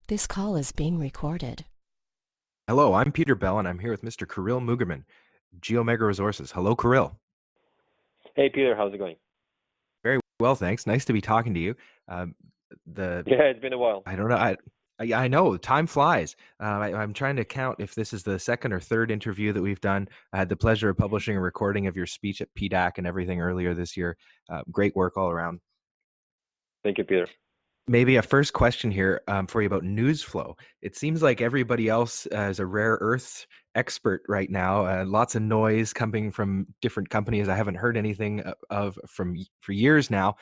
This call is being recorded. Hello, I'm Peter Bell, and I'm here with Mr. Kiril Mugerman, GeoMegA Resources. Hello, Kiril. Hey Peter, how's it going? Very well, thanks. Nice to be talking to you. Um, the Yeah, it's been a while. I don't know. I know time flies. I'm trying to count if this is the second or third interview that we've done. I had the pleasure of publishing a recording of your speech at PDAC and everything earlier this year. Great work all around. Thank you, Peter. Maybe a first question here for you about Newsflow. It seems like everybody else is a rare earth expert right now. Lots of noise coming from different companies. I haven't heard anything for years now,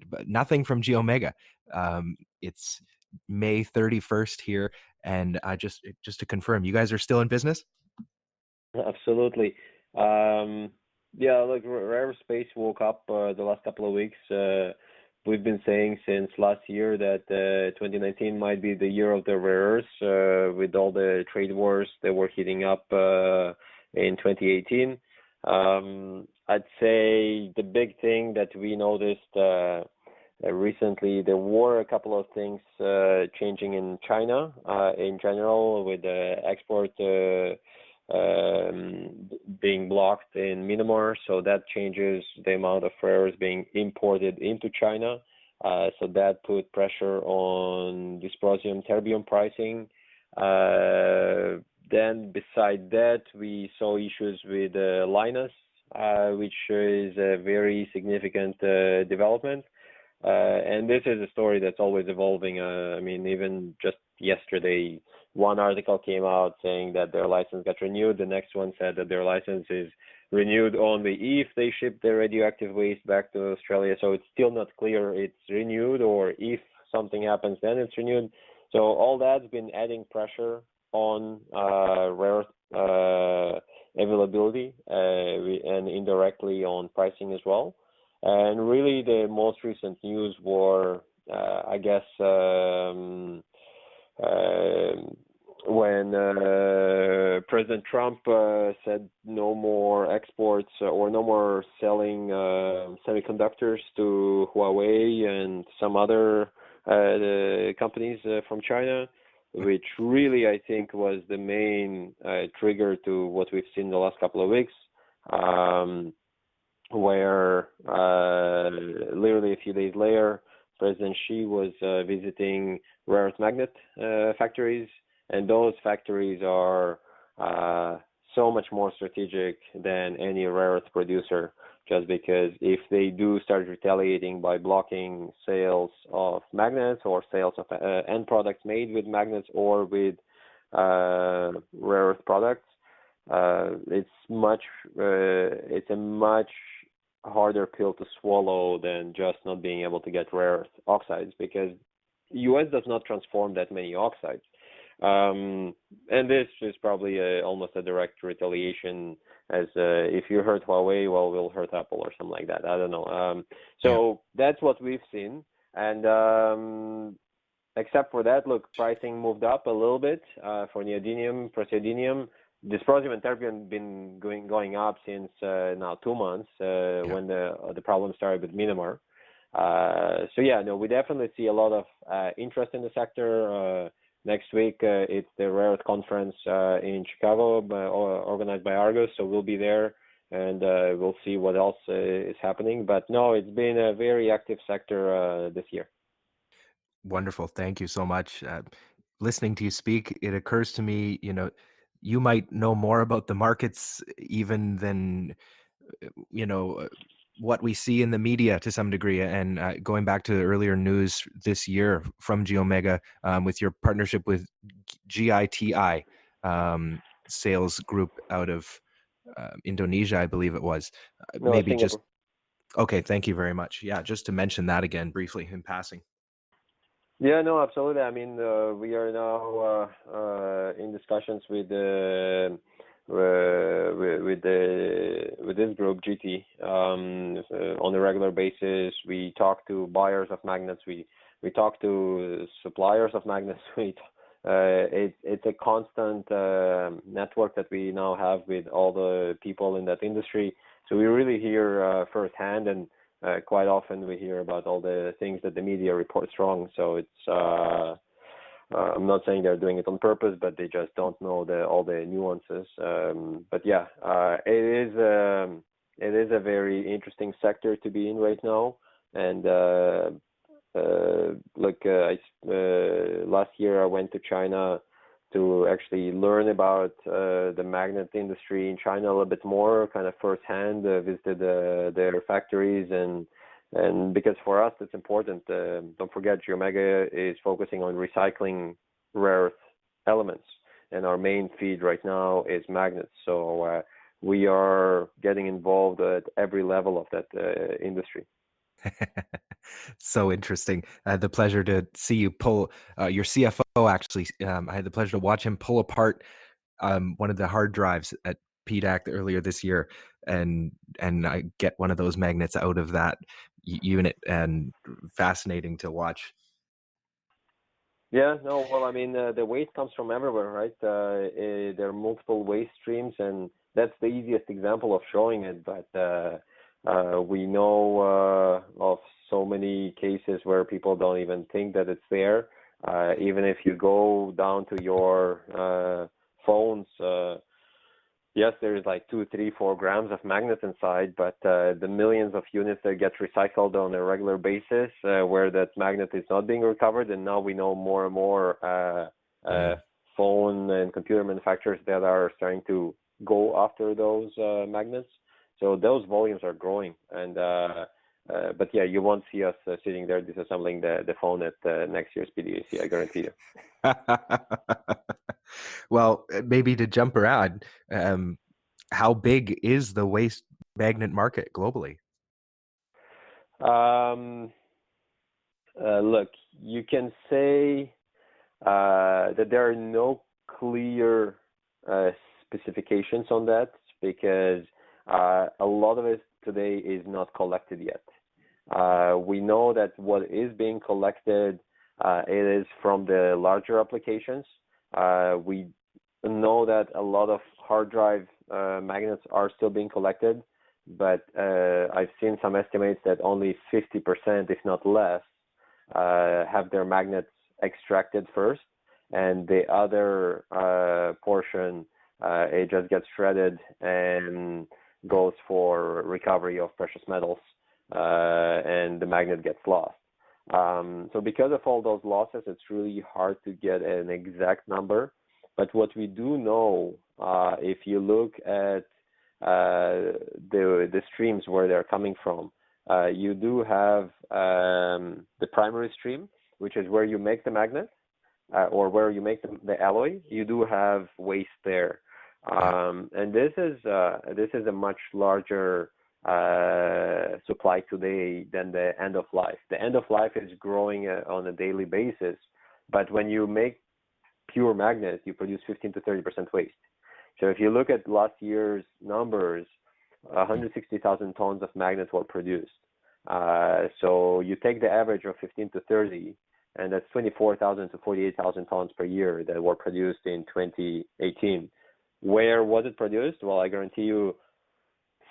but nothing from GeoMegA. It's May 31st here, and just to confirm, you guys are still in business? Absolutely. Um, yeah, look, Rare Space woke up the last couple of weeks. We've been saying since last year that 2019 might be the year of the rare earths with all the trade wars that were heating up in 2018. I'd say the big thing that we noticed recently, there were a couple of things changing in China in general with the export being blocked in Myanmar, so that changes the amount of rare earths being imported into China. So that put pressure on dysprosium, terbium pricing. Then beside that, we saw issues with Linus, which is a very significant development. And this is a story that's always evolving. I mean, even just yesterday, one article came out saying that their license got renewed. The next one said that their license is renewed only if they ship their radioactive waste back to Australia. So it's still not clear it's renewed, or if something happens, then it's renewed. So all that's been adding pressure on rare earth availability and indirectly on pricing as well. And really, the most recent news were, I guess, when President Trump said no more exports or no more selling semiconductors to Huawei and some other companies from China, which really, I think, was the main trigger to what we've seen the last couple of weeks. Where literally a few days later, President Xi was visiting rare earth magnet factories, and those factories are so much more strategic than any rare earth producer, just because if they do start retaliating by blocking sales of magnets or sales of end products made with magnets or with rare earth products, it's a much harder pill to swallow than just not being able to get rare earth oxides, because US does not transform that many oxides. And this is probably almost a direct retaliation, as if you hurt Huawei, well, we'll hurt Apple or something like that. I don't know. So that's what we've seen. And except for that, look, pricing moved up a little bit for neodymium, praseodymium. Dysprosium and terbium been going up since now 2 months when the problem started with Myanmar. So yeah, no, we definitely see a lot of interest in the sector. Next week, it's the Rare Earth Conference in Chicago, organized by Argus, so we'll be there, and we'll see what else is happening. But no, it's been a very active sector this year. Wonderful. Thank you so much. Listening to you speak, it occurs to me, you might know more about the markets even than what we see in the media to some degree. And going back to the earlier news this year from GeoMegA, with your partnership with GITI sales group out of Indonesia, I believe it was. No, Maybe Singapore. okay, thank you very much. Yeah, just to mention that again briefly in passing. Yeah, no, absolutely. I mean, we are now in discussions with this group, GT, on a regular basis. We talk to buyers of magnets. We talk to suppliers of magnets. It's a constant network that we now have with all the people in that industry. So we really hear firsthand, and quite often we hear about all the things that the media reports wrong. So it's I'm not saying they're doing it on purpose, but they just don't know all the nuances. But yeah, it is a very interesting sector to be in right now. And last year I went to China to actually learn about the magnet industry in China a little bit more, kind of firsthand. Visited their factories and because for us it's important. Don't forget, GeoMegA is focusing on recycling rare earth elements, and our main feed right now is magnets. So we are getting involved at every level of that industry. So interesting. I had the pleasure to see you pull your CFO actually. I had the pleasure to watch him pull apart one of the hard drives at PDAC earlier this year, and I get one of those magnets out of that unit, and fascinating to watch. Yeah, no, well, I mean, the waste comes from everywhere, right? There are multiple waste streams, and that's the easiest example of showing it. But we know of so many cases where people don't even think that it's there. Even if you go down to your phones, yes, there's like 2, 3, 4 grams of magnets inside, but the millions of units that get recycled on a regular basis, where that magnet is not being recovered, and now we know more and more phone and computer manufacturers that are starting to go after those magnets. So those volumes are growing, and but yeah, you won't see us sitting there disassembling the phone at next year's PDAC, I guarantee you. Well, maybe to jump around, how big is the waste magnet market globally? Look, you can say that there are no clear specifications on that, because a lot of it today is not collected yet. We know that what is being collected, it is from the larger applications. We know that a lot of hard drive magnets are still being collected, but I've seen some estimates that only 50%, if not less, have their magnets extracted first, and the other portion, it just gets shredded and goes for recovery of precious metals, and the magnet gets lost. So because of all those losses, it's really hard to get an exact number. But what we do know, if you look at the streams where they're coming from, you do have the primary stream, which is where you make the magnet, or where you make the alloy. You do have waste there, and this is a much larger supply today than the end of life. The end of life is growing on a daily basis, but when you make pure magnets, you produce 15 to 30% waste. So if you look at last year's numbers, 160,000 tons of magnets were produced. So you take the average of 15 to 30, and that's 24,000 to 48,000 tons per year that were produced in 2018. Where was it produced? Well, I guarantee you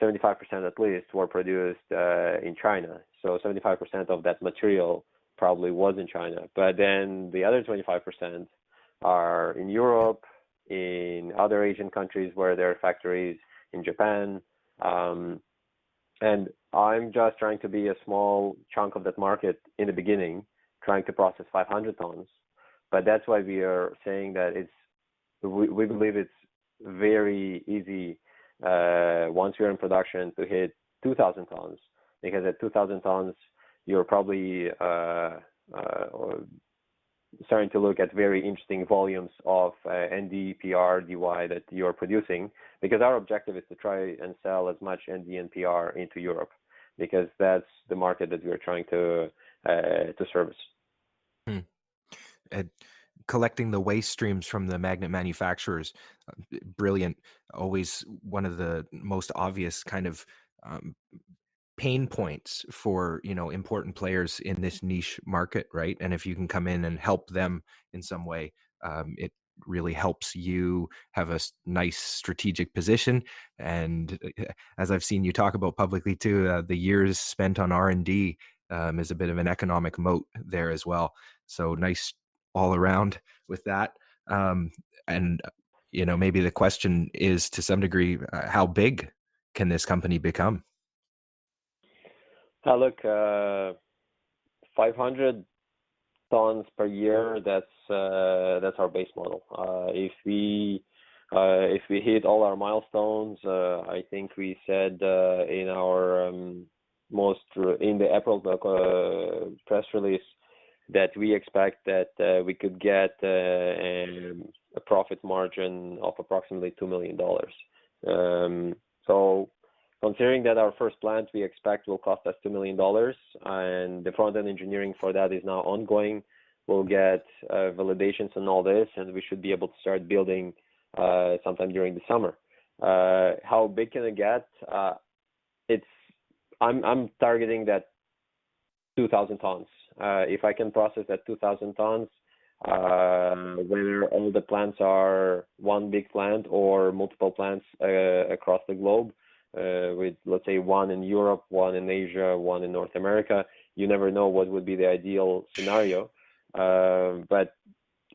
75% at least were produced in China. So 75% of that material probably was in China. But then the other 25% are in Europe, in other Asian countries where there are factories, in Japan. And I'm just trying to be a small chunk of that market in the beginning, trying to process 500 tons. But that's why we are saying that we believe it's very easy once we're in production to hit 2,000 tons, because at 2,000 tons, you're probably starting to look at very interesting volumes of ND, PR, DY that you're producing, because our objective is to try and sell as much ND and PR into Europe, because that's the market that we're trying to service. Collecting the waste streams from the magnet manufacturers, brilliant. Always one of the most obvious kind of pain points for important players in this niche market, right? And if you can come in and help them in some way, it really helps you have a nice strategic position. And as I've seen you talk about publicly too, the years spent on R&D is a bit of an economic moat there as well. So nice all around with that. And maybe the question is to some degree, how big can this company become? Look, 500 tons per year. That's our base model. If we hit all our milestones, I think we said in our in the April press release that we expect that we could get a profit margin of approximately $2 million. So considering that our first plant we expect will cost us $2 million, and the front-end engineering for that is now ongoing, we'll get validations and all this, and we should be able to start building sometime during the summer. How big can it get? I'm targeting that 2,000 tons. If I can process that 2,000 tons, whether all the plants are one big plant or multiple plants across the globe, with, let's say, one in Europe, one in Asia, one in North America, you never know what would be the ideal scenario. But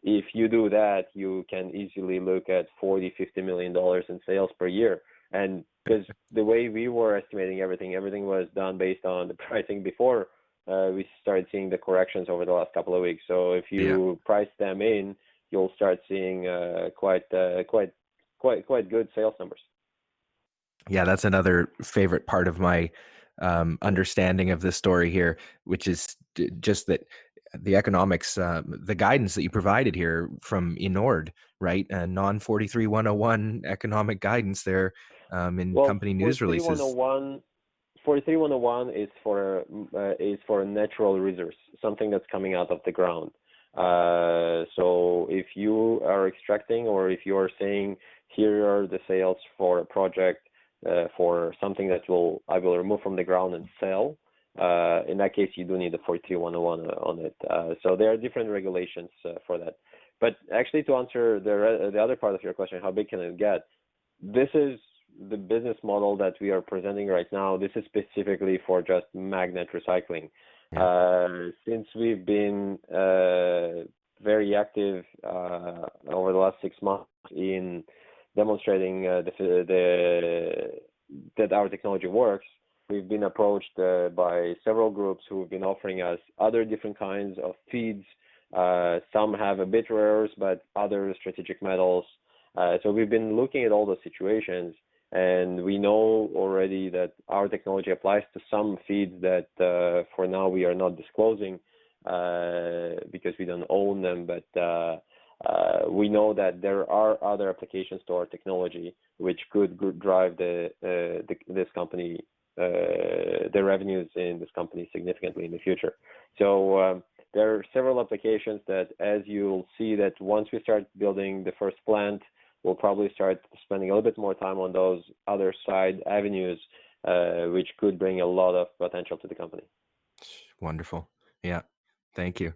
if you do that, you can easily look at $40-50 million in sales per year. And because the way we were estimating everything was done based on the pricing before we started seeing the corrections over the last couple of weeks. So if you price them in, you'll start seeing quite good sales numbers. Yeah, that's another favorite part of my understanding of this story here, which is just that the economics, the guidance that you provided here from Inord, right? Non 43101 economic guidance there in company news releases. 43101 is for a natural resource, something that's coming out of the ground. So if you are extracting, or if you are saying here are the sales for a project for something that I will remove from the ground and sell, in that case you do need the 43101 on it. So there are different regulations for that. But actually, to answer the other part of your question, how big can it get? This is the business model that we are presenting right now. This is specifically for just magnet recycling. Since we've been very active over the last 6 months in demonstrating that our technology works, we've been approached by several groups who have been offering us other different kinds of feeds. Some have a bit rares, but other strategic metals. So we've been looking at all those situations, and we know already that our technology applies to some feeds that for now we are not disclosing because we don't own them, but we know that there are other applications to our technology which could drive this company, the revenues in this company significantly in the future. So there are several applications that, as you'll see, that once we start building the first plant, we'll probably start spending a little bit more time on those other side avenues, which could bring a lot of potential to the company. Wonderful. Yeah. Thank you.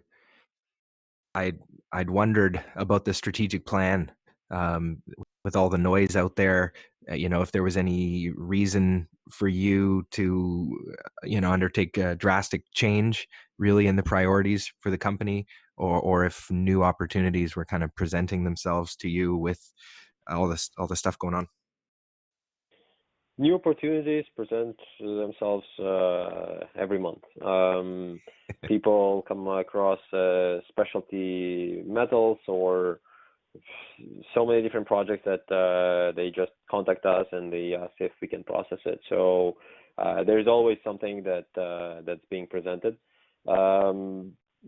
I'd wondered about the strategic plan with all the noise out there, if there was any reason for you to, undertake a drastic change really in the priorities for the company, or if new opportunities were kind of presenting themselves to you with all this stuff going on. New opportunities present themselves every month. People come across specialty metals or so many different projects that they just contact us and they ask if we can process it. So there's always something that's being presented.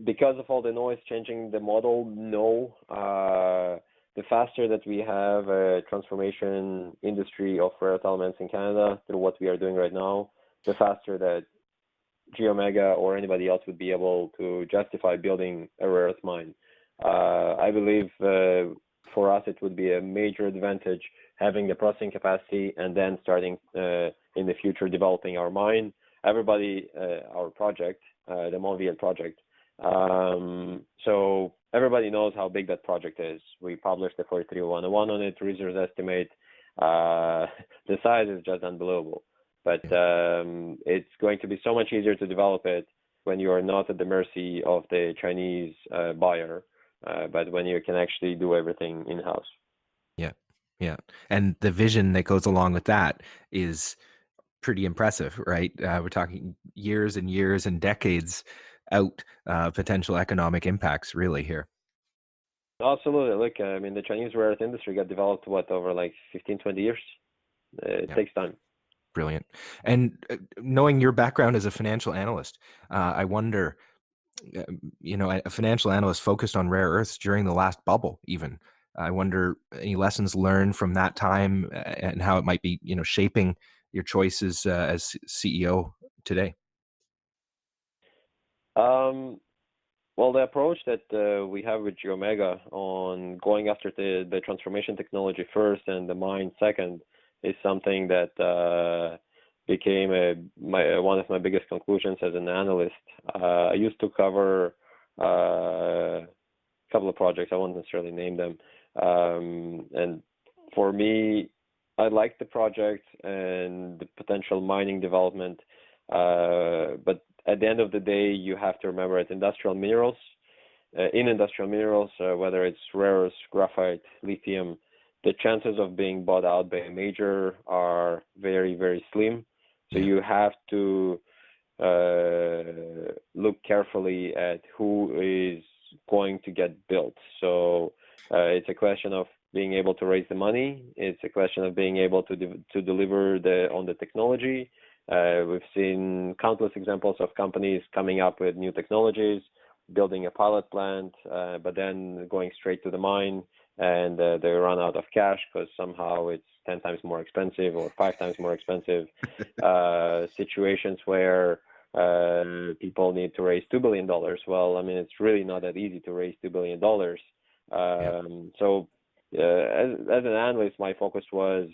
Because of all the noise changing the model, no. The faster that we have a transformation industry of rare earth elements in Canada through what we are doing right now, the faster that GeoMegA or anybody else would be able to justify building a rare earth mine. I believe for us it would be a major advantage having the processing capacity and then starting in the future developing our mine. Our project, the Montville project. So everybody knows how big that project is. We published the 43101 on it, resource estimate. The size is just unbelievable. But it's going to be so much easier to develop it when you are not at the mercy of the Chinese buyer. but when you can actually do everything in-house. Yeah, yeah. And the vision that goes along with that is pretty impressive, right? We're talking years and years and decades out, potential economic impacts really here. Absolutely. Look, I mean, the Chinese rare earth industry got developed, over like 15, 20 years? It Yeah, takes time. brilliant. And knowing your background as a financial analyst, I wonder, a financial analyst focused on rare earths during the last bubble, even. I wonder any lessons learned from that time and how it might be, shaping your choices as CEO today. Well, the approach that we have with GeoMegA on going after the transformation technology first and the mine second is something that became one of my biggest conclusions as an analyst. I used to cover a couple of projects. I won't necessarily name them. And for me, I like the project and the potential mining development, but at the end of the day, you have to remember in industrial minerals, whether it's rare earths, graphite, lithium, the chances of being bought out by a major are very, very slim. So Yeah. you have to look carefully at who is going to get built. So it's a question of being able to raise the money. It's a question of being able to deliver on the technology. We've seen countless examples of companies coming up with new technologies, building a pilot plant, but then going straight to the mine, and they run out of cash because somehow it's 10 times more expensive or 5 times more expensive. Situations where people need to raise $2 billion. Well, I mean, it's really not that easy to raise $2 billion. So as an analyst, my focus was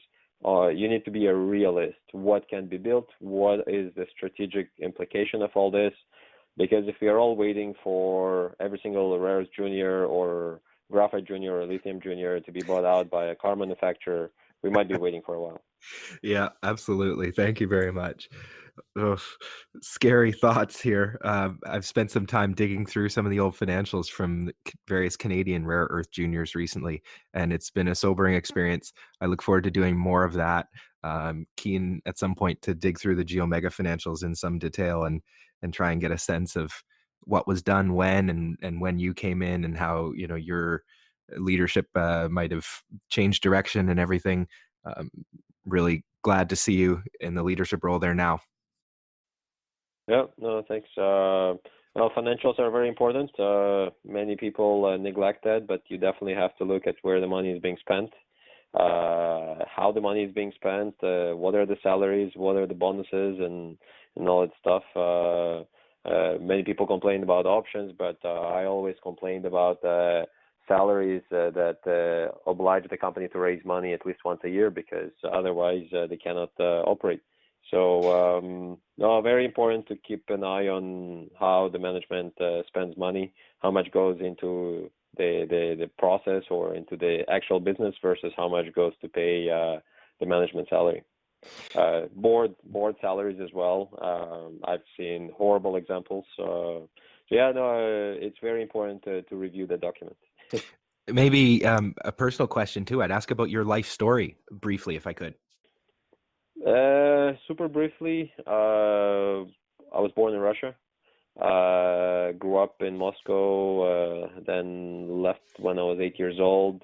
you need to be a realist. What can be built? What is the strategic implication of all this? Because if we are all waiting for every single rare earth junior or graphite junior or lithium junior to be bought out by a car manufacturer, we might be waiting for a while. Yeah, absolutely. Thank you very much. Ugh, scary thoughts here. I've spent some time digging through some of the old financials from the various Canadian rare earth juniors recently, and it's been a sobering experience. I look forward to doing more of that. Keen at some point to dig through the GeoMegA financials in some detail and try and get a sense of what was done when and when you came in and how your leadership might have changed direction and everything. Um, Really glad to see you in the leadership role there now. Yeah, no, thanks. Well, financials are very important. Many people neglect that, but you definitely have to look at where the money is being spent, how the money is being spent, what are the salaries, what are the bonuses, and all that stuff. Many people complain about options, but I always complained about salaries that oblige the company to raise money at least once a year, because otherwise they cannot operate. So no, very important to keep an eye on how the management spends money, how much goes into the process or into the actual business versus how much goes to pay the management salary. Board salaries as well. I've seen horrible examples. So yeah, no, it's very important to review the document. Maybe a personal question too. I'd ask about your life story briefly, if I could. Super briefly, I was born in Russia. Grew up in Moscow, then left when I was 8 years old.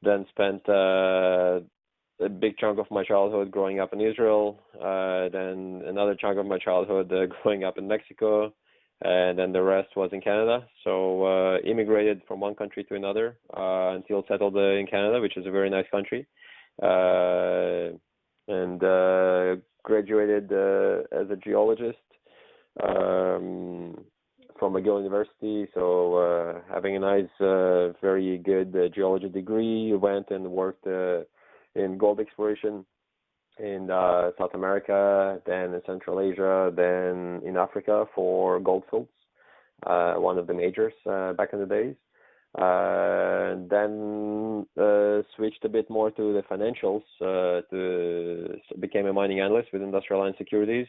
Then spent a big chunk of my childhood growing up in Israel. Then another chunk of my childhood growing up in Mexico. And then the rest was in Canada. So immigrated from one country to another until settled in Canada, which is a very nice country. And graduated as a geologist from McGill University. So having a nice, very good geology degree, went and worked in gold exploration in South America, then in Central Asia, then in Africa for Goldfields, one of the majors back in the days. Then switched a bit more to the financials, became a mining analyst with Industrial Alliance Securities,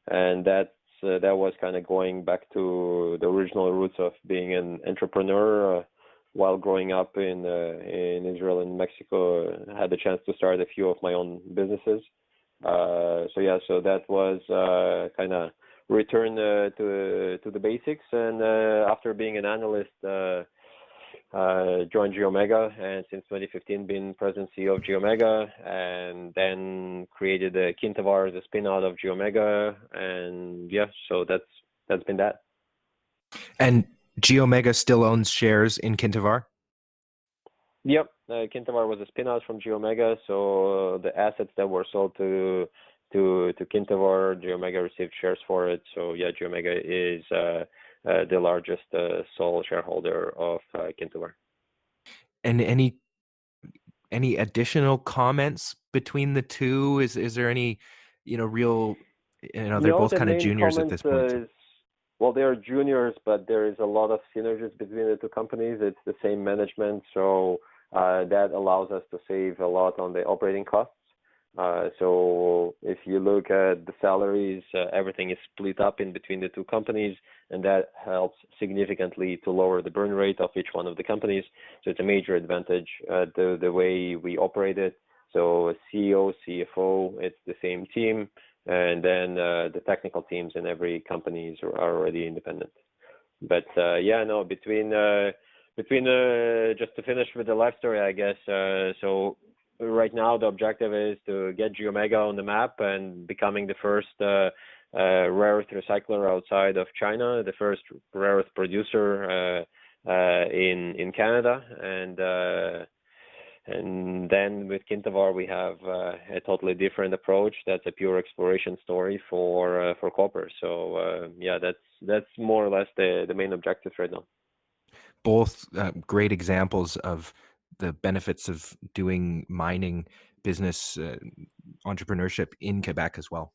and that was kind of going back to the original roots of being an entrepreneur, while growing up in Israel and Mexico, I had the chance to start a few of my own businesses. So that was kind of return to the basics. And after being an analyst, joined GeoMegA, and since 2015 been president CEO of GeoMegA, and then created Kintavar as a spin-out of GeoMegA, and so that's been that. And GeoMegA still owns shares in Kintavar? Yep, Kintavar was a spin-out from GeoMegA, so the assets that were sold to Kintavar, GeoMegA received shares for it. So yeah, GeoMegA is the largest sole shareholder of Kintavar. And any additional comments between the two? Is there any, real, they're both The kind of main juniors at comment this point. is, well, they are juniors, but there is a lot of synergies between the two companies. It's the same management, so that allows us to save a lot on the operating costs. So if you look at the salaries, everything is split up in between the two companies, and that helps significantly to lower the burn rate of each one of the companies. So it's a major advantage, the way we operate it. So CEO, CFO, it's the same team, and then the technical teams in every company are already independent. But between just to finish with the life story, I guess. So right now the objective is to get GeoMegA on the map and becoming the first rare earth recycler outside of China, the first rare earth producer in Canada, and then with Kintavar we have a totally different approach. That's a pure exploration story for copper. So that's more or less the main objectives right now. Both great examples of the benefits of doing mining business entrepreneurship in Quebec as well.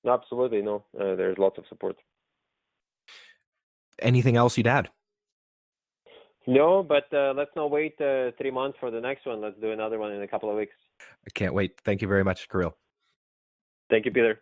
Absolutely, no. There's lots of support. Anything else you'd add? No, but let's not wait 3 months for the next one. Let's do another one in a couple of weeks. I can't wait. Thank you very much, Kiril. Thank you, Peter.